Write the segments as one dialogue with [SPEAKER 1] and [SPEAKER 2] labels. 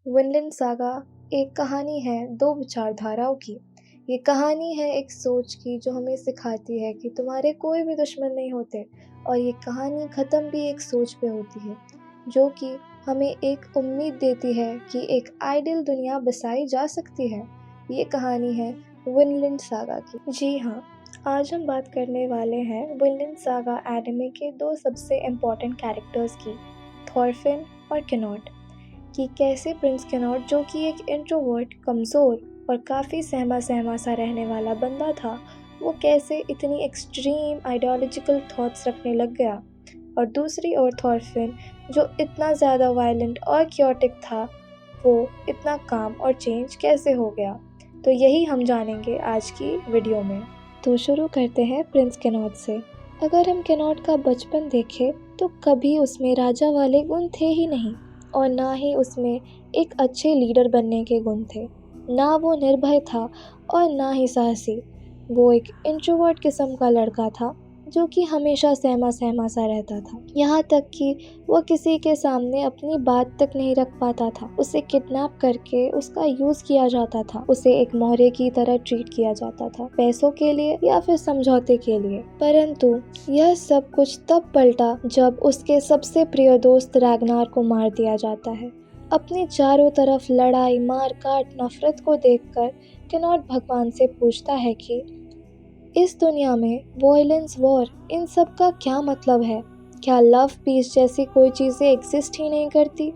[SPEAKER 1] Vinland saga एक कहानी है दो विचारधाराओं की। ये कहानी है एक सोच की जो हमें सिखाती है कि तुम्हारे कोई भी दुश्मन नहीं होते, और ये कहानी ख़त्म भी एक सोच पे होती है जो कि हमें एक उम्मीद देती है कि एक आइडियल दुनिया बसाई जा सकती है। ये कहानी है विनलैंड सागा की। जी हाँ, आज हम बात करने वाले हैं विनलैंड सागा एनिमे के दो सबसे इम्पोर्टेंट कैरेक्टर्स की, थॉरफिन और कैनोट। कि कैसे प्रिंस कैनोट, जो कि एक इंट्रोवर्ट, कमज़ोर और काफ़ी सहमा सहमा सा रहने वाला बंदा था, वो कैसे इतनी एक्सट्रीम आइडियोलॉजिकल थॉट्स रखने लग गया। और दूसरी ओर थॉरफिन, जो इतना ज़्यादा वायलेंट और क्योटिक था, वो इतना काम और चेंज कैसे हो गया। तो यही हम जानेंगे आज की वीडियो में। तो शुरू करते हैं प्रिंस कैनोट से। अगर हम कैनोट का बचपन देखें तो कभी उसमें राजा वाले गुण थे ही नहीं, और ना ही उसमें एक अच्छे लीडर बनने के गुण थे। ना वो निर्भय था और ना ही साहसी। वो एक इंट्रोवर्ट किस्म का लड़का था जो कि हमेशा सहमा सहमा सा रहता था। यहाँ तक कि वो किसी के सामने अपनी बात तक नहीं रख पाता था। उसे किडनैप करके उसका यूज किया जाता था। उसे एक मोहरे की तरह ट्रीट किया जाता था, पैसों के लिए या फिर समझौते के लिए। परंतु यह सब कुछ तब पलटा जब उसके सबसे प्रिय दोस्त रैगनार को मार दिया जाता है। अपनी चारों तरफ लड़ाई, मार काट, नफरत को देखकर कैनोट भगवान से पूछता है कि इस दुनिया में वायलेंस, वॉर, इन सब का क्या मतलब है? क्या लव, पीस जैसी कोई चीज़ें एग्जिस्ट ही नहीं करती?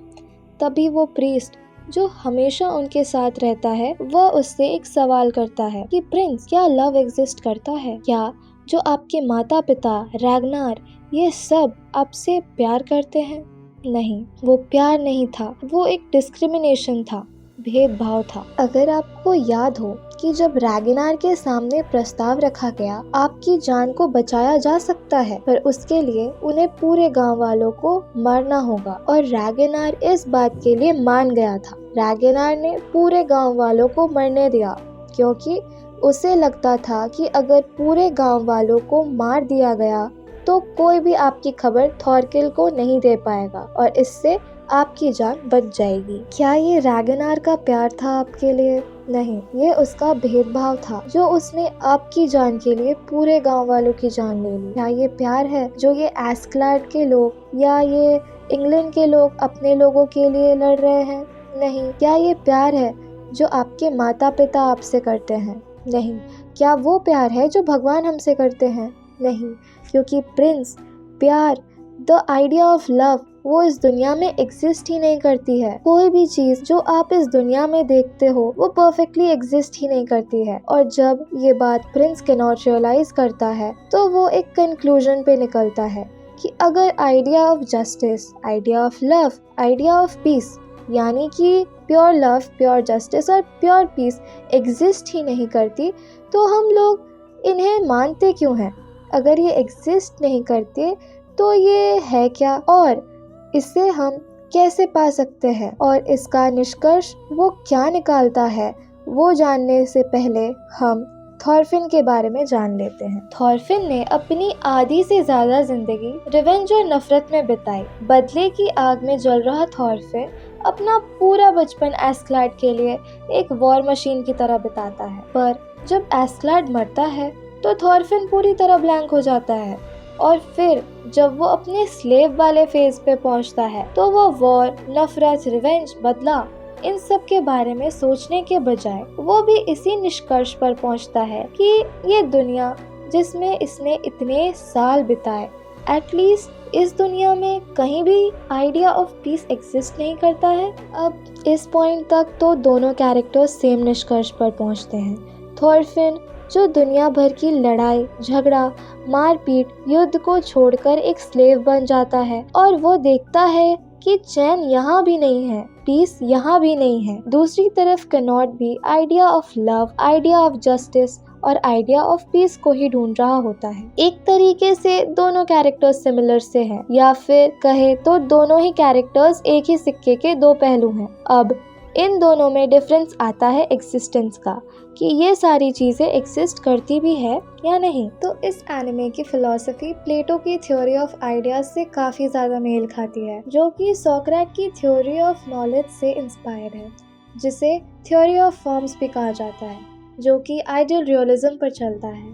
[SPEAKER 1] तभी वो प्रीस्ट, जो हमेशा उनके साथ रहता है, वह उससे एक सवाल करता है कि प्रिंस, क्या लव एग्जिस्ट करता है? क्या जो आपके माता पिता, रैगनार, ये सब आपसे प्यार करते हैं? नहीं, वो प्यार नहीं था, वो एक डिस्क्रिमिनेशन था, भेदभाव था। अगर आपको याद हो कि जब रैगनार के सामने प्रस्ताव रखा गया, आपकी जान को बचाया जा सकता है, पर उसके लिए उन्हें पूरे गांव वालों को मारना होगा, और रैगनार इस बात के लिए मान गया था। रैगनार ने पूरे गांव वालों को मरने दिया, क्योंकि उसे लगता था कि अगर पूरे गांव वालों को मार दिया गया तो कोई भी आपकी खबर थॉरकिल को नहीं दे पाएगा, और इससे आपकी जान बच जाएगी। क्या ये रैगनार का प्यार था आपके लिए? नहीं, ये उसका भेदभाव था, जो उसने आपकी जान के लिए पूरे गांव वालों की जान ले ली। क्या ये प्यार है जो ये एस्क्लाड के लोग या ये इंग्लैंड के लोग अपने लोगों के लिए लड़ रहे हैं? नहीं। क्या ये प्यार है जो आपके माता पिता आपसे करते हैं? नहीं। क्या वो प्यार है जो भगवान हमसे करते हैं? नहीं, क्योंकि प्रिंस, प्यार, द आइडिया ऑफ लव, वो इस दुनिया में एग्जिस्ट ही नहीं करती है। कोई भी चीज जो आप इस दुनिया में देखते हो वो परफेक्टली एग्जिस्ट ही नहीं करती है। और जब ये बात प्रिंस कैनोट रियलाइज करता है तो वो एक कंक्लूजन पे निकलता है कि अगर idea of justice, idea of love, idea of peace, यानी कि प्योर लव, प्योर जस्टिस और प्योर पीस एग्जिस्ट ही नहीं करती, तो हम लोग इन्हें मानते क्यों हैं? अगर ये एग्जिस्ट नहीं करते तो ये है क्या, और इसे हम कैसे पा सकते हैं, और इसका निष्कर्ष वो क्या निकालता है, वो जानने से पहले हम थॉरफिन के बारे में जान लेते हैं। थॉरफिन ने अपनी आधी से ज्यादा जिंदगी रिवेंज और नफरत में बिताई। बदले की आग में जल रहा थॉरफिन अपना पूरा बचपन एस्क्लाड के लिए एक वॉर मशीन की तरह बिताता है। पर जब एस्क्लाड मरता है तो थॉरफिन पूरी तरह ब्लैंक हो जाता है, और फिर जब वो अपने स्लेव वाले फेज पे पहुंचता है तो वो वॉर, नफरत, रिवेंज, बदला, इन सब के बारे में सोचने के बजाय वो भी इसी निष्कर्ष पर पहुंचता है कि ये दुनिया जिसमें इसने इतने साल बिताए, एटलीस्ट इस दुनिया में कहीं भी आइडिया ऑफ पीस एग्जिस्ट नहीं करता है। अब इस पॉइंट तक तो दोनों कैरेक्टर्स सेम निष्कर्ष पर पहुंचते हैं। थॉरफिन, जो दुनिया भर की लड़ाई, झगड़ा, मारपीट, युद्ध को छोड़कर एक स्लेव बन जाता है, और वो देखता है कि चैन यहाँ भी नहीं है, पीस यहाँ भी नहीं है। दूसरी तरफ कैनोट भी idea of love, idea of justice और आइडिया ऑफ पीस को ही ढूंढ रहा होता है। एक तरीके से दोनों कैरेक्टर्स सिमिलर से हैं, या फिर कहे तो दोनों ही कैरेक्टर्स एक ही सिक्के के दो पहलू हैं। अब इन दोनों में डिफरेंस आता है एग्जिस्टेंस का, कि ये सारी चीज़ें एग्जिस्ट करती भी है या नहीं। तो इस एनिमे की फिलॉसफी प्लेटो की थ्योरी ऑफ आइडियाज से काफ़ी ज़्यादा मेल खाती है, जो कि सोक्रेट की थ्योरी ऑफ नॉलेज से इंस्पायर्ड है, जिसे थ्योरी ऑफ फॉर्म्स भी कहा जाता है, जो कि आइडियल रियलिज्म पर चलता है।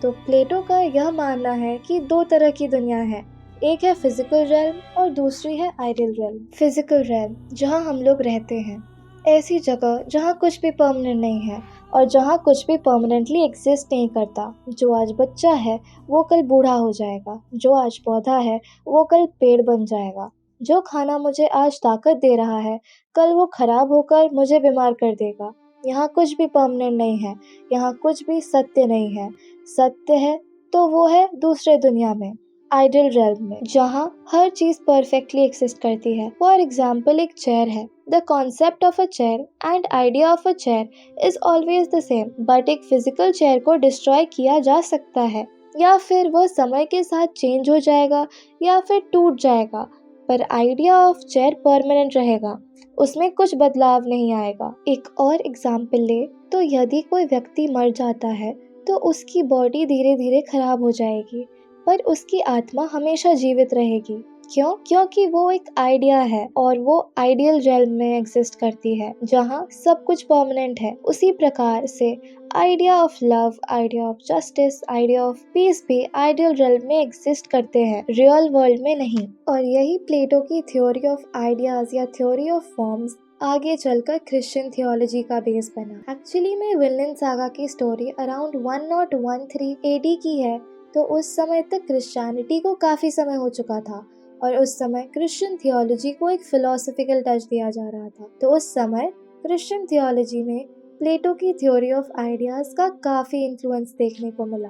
[SPEAKER 1] तो प्लेटो का यह मानना है कि दो तरह की दुनिया है, एक है फिजिकल रेल्म और दूसरी है आइडियल रेल्म। फिजिकल रेल्म जहाँ हम लोग रहते हैं, ऐसी जगह जहाँ कुछ भी परमानेंट नहीं है और जहाँ कुछ भी परमानेंटली एग्जिस्ट नहीं करता। जो आज बच्चा है वो कल बूढ़ा हो जाएगा, जो आज पौधा है वो कल पेड़ बन जाएगा, जो खाना मुझे आज ताकत दे रहा है कल वो खराब होकर मुझे बीमार कर देगा। यहाँ कुछ भी परमानेंट नहीं है, यहाँ कुछ भी सत्य नहीं है। सत्य है तो वो है दूसरे दुनिया में, आइडियल रेल्म में, जहाँ हर चीज परफेक्टली एग्जिस्ट करती है। फॉर एग्जाम्पल एक चेयर है। The concept of a chair and idea of a chair is always the same, but एक फिजिकल चेयर को डिस्ट्रॉय किया जा सकता है, या फिर वह समय के साथ चेंज हो जाएगा या फिर टूट जाएगा, पर आइडिया ऑफ चेयर परमानेंट रहेगा, उसमें कुछ बदलाव नहीं आएगा। एक और एग्जाम्पल ले तो यदि कोई व्यक्ति मर जाता है तो उसकी बॉडी धीरे धीरे खराब हो जाएगी, पर उसकी आत्मा हमेशा जीवित रहेगी। क्यों? क्योंकि वो एक आइडिया है और वो आइडियल रेल्म में एग्जिस्ट करती है, जहाँ सब कुछ परमानेंट है। उसी प्रकार से idea of love, idea of justice, idea of peace भी आइडियल रेल्म में एग्जिस्ट करते हैं, रियल वर्ल्ड में नहीं। और यही प्लेटो की थ्योरी ऑफ आइडियाज या थ्योरी ऑफ फॉर्म्स आगे चलकर क्रिश्चियन थियोलॉजी का बेस बना। एक्चुअली में विनलैंड सागा की स्टोरी अराउंड 1013 AD की है, तो उस समय तक क्रिश्चियनिटी को काफ़ी समय हो चुका था और उस समय क्रिश्चियन थियोलॉजी को एक फिलोसॉफिकल टच दिया जा रहा था। तो उस समय क्रिश्चियन थियोलॉजी में प्लेटो की थ्योरी ऑफ आइडियाज का काफ़ी इन्फ्लुएंस देखने को मिला,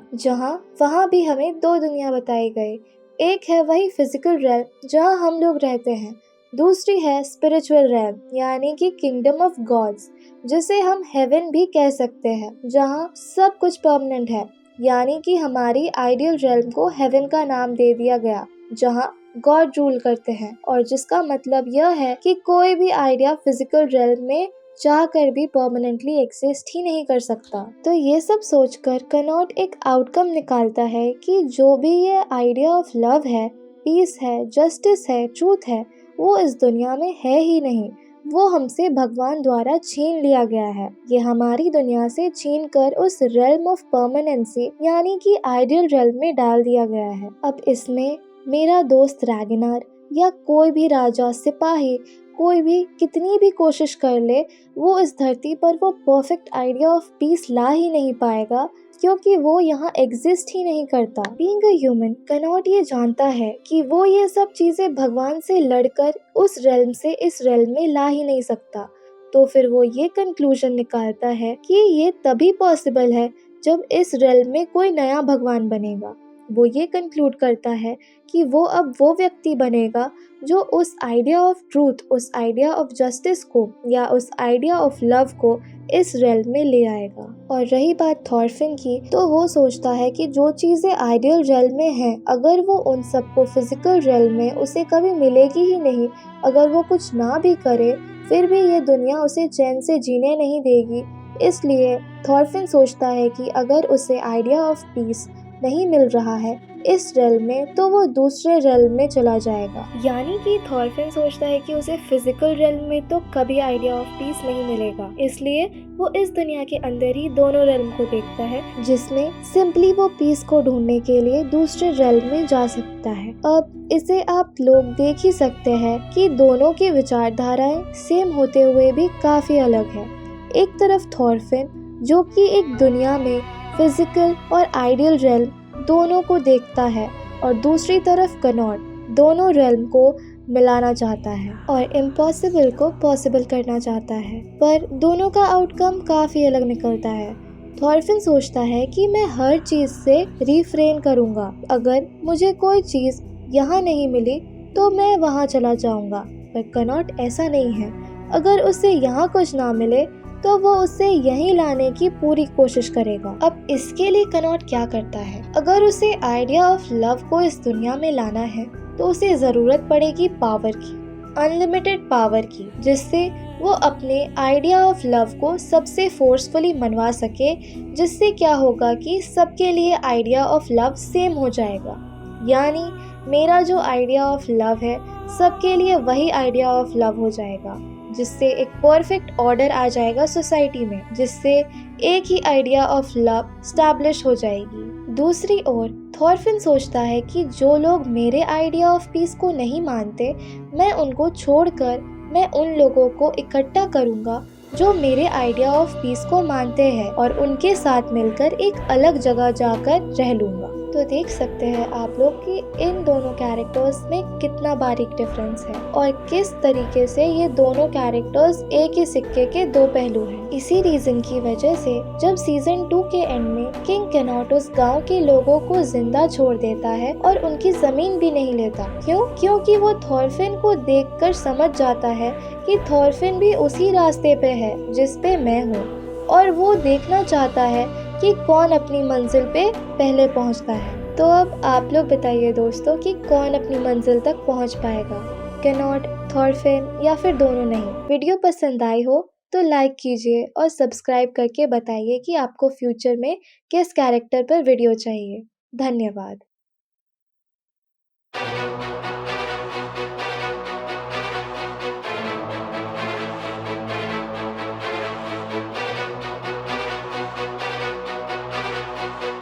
[SPEAKER 1] वहाँ भी हमें दो दुनिया बताई गई। एक है वही फिजिकल रेल्म जहाँ हम लोग रहते हैं, दूसरी है स्पिरिचुअल रेल्म यानी कि किंगडम ऑफ गॉड्स, जिसे हम हेवन भी कह सकते हैं, जहाँ सब कुछ परमानेंट है। यानी कि हमारी आइडियल रेल्म को हेवन का नाम दे दिया गया, जहाँ गॉड रूल करते हैं, और जिसका मतलब यह है कि कोई भी आइडिया फिजिकल रेल्म में चाह कर भी परमानेंटली एग्जिस्ट ही नहीं कर सकता। तो ये सब सोचकर कनॉट एक आउटकम निकालता है कि जो भी ये आइडिया ऑफ लव है, पीस है, जस्टिस है, ट्रूथ है, वो इस दुनिया में है ही नहीं, वो हमसे भगवान द्वारा छीन लिया गया है। ये हमारी दुनिया से छीन कर उस रेल्म ऑफ परमानेंसी यानी कि आइडियल रेल्म में डाल दिया गया है। अब इसमें मेरा दोस्त रैगनार या कोई भी राजा, सिपाही, कोई भी कितनी भी कोशिश कर ले, वो इस धरती पर वो परफेक्ट आइडिया ऑफ पीस ला ही नहीं पाएगा, क्योंकि वो यहाँ एग्जिस्ट ही नहीं करता। बीइंग अ ह्यूमन, कनॉट ये जानता है कि वो ये सब चीजें भगवान से लड़कर उस रेल्म से इस रेल्म में ला ही नहीं सकता। तो फिर वो ये कंक्लूजन निकालता है कि ये तभी पॉसिबल है जब इस रेल्म में कोई नया भगवान बनेगा। वो ये कंक्लूड करता है कि वो अब वो व्यक्ति बनेगा जो उस आइडिया ऑफ ट्रूथ, उस आइडिया ऑफ जस्टिस को या उस आइडिया ऑफ लव को इस रेल्म में ले आएगा। और रही बात थॉरफिन की, तो वो सोचता है कि जो चीज़ें आइडियल रेल्म में हैं, अगर वो उन सबको फिजिकल रेल्म में उसे कभी मिलेगी ही नहीं, अगर वो कुछ ना भी करे फिर भी ये दुनिया उसे चैन से जीने नहीं देगी। इसलिए थॉरफिन सोचता है कि अगर उसे आइडिया ऑफ पीस नहीं मिल रहा है इस रेल्म में, तो वो दूसरे रेल्म में चला जाएगा। यानी कि थॉरफिन सोचता है कि उसे फिजिकल रेल्म में तो कभी आइडिया ऑफ पीस नहीं मिलेगा, इसलिए वो इस दुनिया के अंदर ही दोनों रेल्म को देखता है, जिसमें सिंपली वो पीस को ढूंढने के लिए दूसरे रेल्म में जा सकता है। अब इसे आप लोग देख ही सकते हैं कि दोनों की विचारधाराएं सेम होते हुए भी काफी अलग है। एक तरफ थॉरफिन जो कि एक दुनिया में फिजिकल और आइडियल रेल्म दोनों को देखता है, और दूसरी तरफ कनॉट दोनों रेल्म को मिलाना चाहता है और इम्पॉसिबल को पॉसिबल करना चाहता है, पर दोनों का आउटकम काफ़ी अलग निकलता है। थॉरफिन सोचता है कि मैं हर चीज़ से रिफ्रेन करूँगा, अगर मुझे कोई चीज़ यहाँ नहीं मिली तो मैं वहाँ चला जाऊँगा, पर कनॉट ऐसा नहीं है, अगर उसे यहाँ कुछ ना मिले तो वो उसे यहीं लाने की पूरी कोशिश करेगा। अब इसके लिए कनॉट क्या करता है, अगर उसे आइडिया ऑफ लव को इस दुनिया में लाना है तो उसे ज़रूरत पड़ेगी पावर की, अनलिमिटेड पावर की, जिससे वो अपने आइडिया ऑफ लव को सबसे फोर्सफुली मनवा सके, जिससे क्या होगा कि सबके लिए आइडिया ऑफ लव सेम हो जाएगा। यानी मेरा जो आइडिया ऑफ लव है, सबके लिए वही आइडिया ऑफ लव हो जाएगा, जिससे एक परफेक्ट ऑर्डर आ जाएगा सोसाइटी में, जिससे एक ही आइडिया ऑफ लव स्टैब्लिश हो जाएगी। दूसरी ओर थॉरफिन सोचता है कि जो लोग मेरे आइडिया ऑफ पीस को नहीं मानते, मैं उनको छोड़कर मैं उन लोगों को इकट्ठा करूंगा जो मेरे आइडिया ऑफ पीस को मानते हैं, और उनके साथ मिलकर एक अलग जगह जाकर रह लूंगा। तो देख सकते हैं आप लोग कि इन दोनों कैरेक्टर्स में कितना बारीक डिफरेंस है और किस तरीके से ये दोनों कैरेक्टर्स एक ही सिक्के के दो पहलू हैं। इसी रीजन की वजह से जब सीजन 2 के एंड में किंग कैनॉट उस गांव के लोगों को जिंदा छोड़ देता है और उनकी जमीन भी नहीं लेता। क्यों? क्योंकि वो थॉरफिन को देखकर समझ जाता है कि थॉरफिन भी उसी रास्ते पे है जिस पे मैं हूँ, और वो देखना चाहता है कि कौन अपनी मंजिल पे पहले पहुंचता है। तो अब आप लोग बताइए दोस्तों कि कौन अपनी मंजिल तक पहुंच पाएगा, कैनॉट, थॉरफिन या फिर दोनों नहीं। वीडियो पसंद आई हो तो लाइक कीजिए और सब्सक्राइब करके बताइए कि आपको फ्यूचर में किस कैरेक्टर पर वीडियो चाहिए। धन्यवाद।